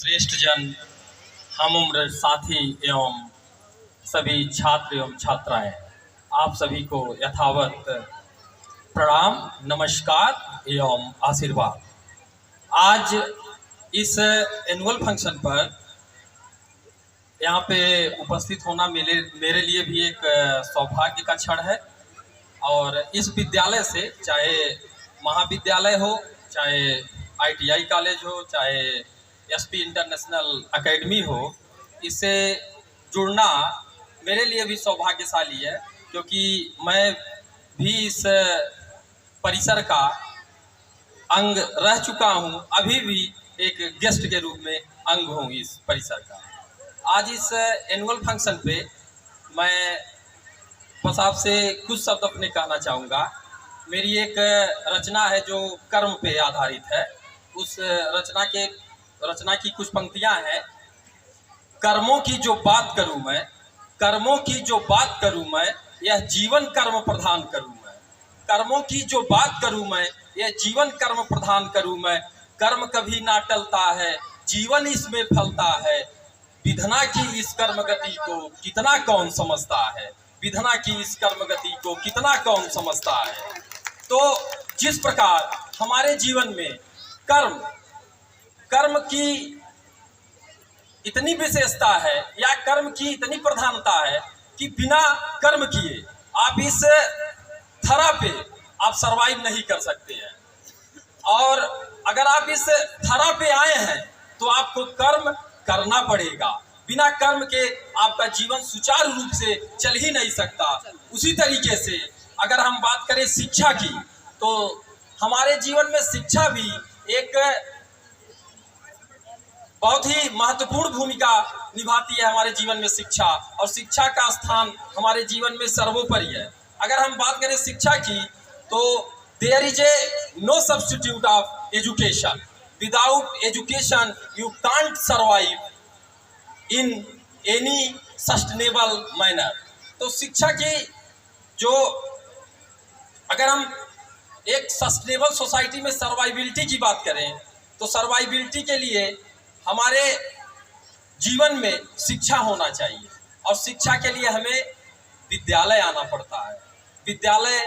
श्रेष्ठ जन, हम उम्र साथी एवं सभी छात्र एवं छात्राएं, आप सभी को यथावत प्रणाम, नमस्कार एवं आशीर्वाद। आज इस एनुअल फंक्शन पर यहाँ पे उपस्थित होना मेरे लिए भी एक सौभाग्य का क्षण है। और इस विद्यालय से, चाहे महाविद्यालय हो, चाहे ITI कॉलेज हो, चाहे SP इंटरनेशनल एकेडमी हो, इससे जुड़ना मेरे लिए भी सौभाग्यशाली है, क्योंकि मैं भी इस परिसर का अंग रह चुका हूं, अभी भी एक गेस्ट के रूप में अंग हूं इस परिसर का। आज इस एनुअल फंक्शन पे मैं बस आपसे कुछ शब्द अपने कहना चाहूँगा। मेरी एक रचना है जो कर्म पे आधारित है। उस रचना की कुछ पंक्तियाँ हैं। कर्मों की जो बात करूँ मैं, कर्मों की जो बात करूँ मैं, यह जीवन कर्म प्रधान करूँ मैं। कर्मों की जो बात करूँ मैं, यह जीवन कर्म प्रधान करूँ मैं। कर्म कभी ना टलता है, जीवन इसमें फलता है। विधना की इस कर्म गति को कितना कौन समझता है, विधना की इस कर्म गति को कितना कौन समझता है। तो जिस प्रकार हमारे जीवन में कर्म की इतनी विशेषता है या कर्म की इतनी प्रधानता है कि बिना कर्म किए आप इस धरा पे आप सरवाइव नहीं कर सकते हैं। और अगर आप इस धरा पे आए हैं तो आपको कर्म करना पड़ेगा। बिना कर्म के आपका जीवन सुचारू रूप से चल ही नहीं सकता। उसी तरीके से अगर हम बात करें शिक्षा की, तो हमारे जीवन में शिक्षा भी एक बहुत ही महत्वपूर्ण भूमिका निभाती है हमारे जीवन में शिक्षा। और शिक्षा का स्थान हमारे जीवन में सर्वोपरि है। अगर हम बात करें शिक्षा की, तो there is a no substitute of education. Without education you can't survive in any sustainable manner. तो शिक्षा की जो, अगर हम एक सस्टेनेबल सोसाइटी में सर्वाइबिलिटी की बात करें, तो सर्वाइबिलिटी के लिए हमारे जीवन में शिक्षा होना चाहिए। और शिक्षा के लिए हमें विद्यालय आना पड़ता है। विद्यालय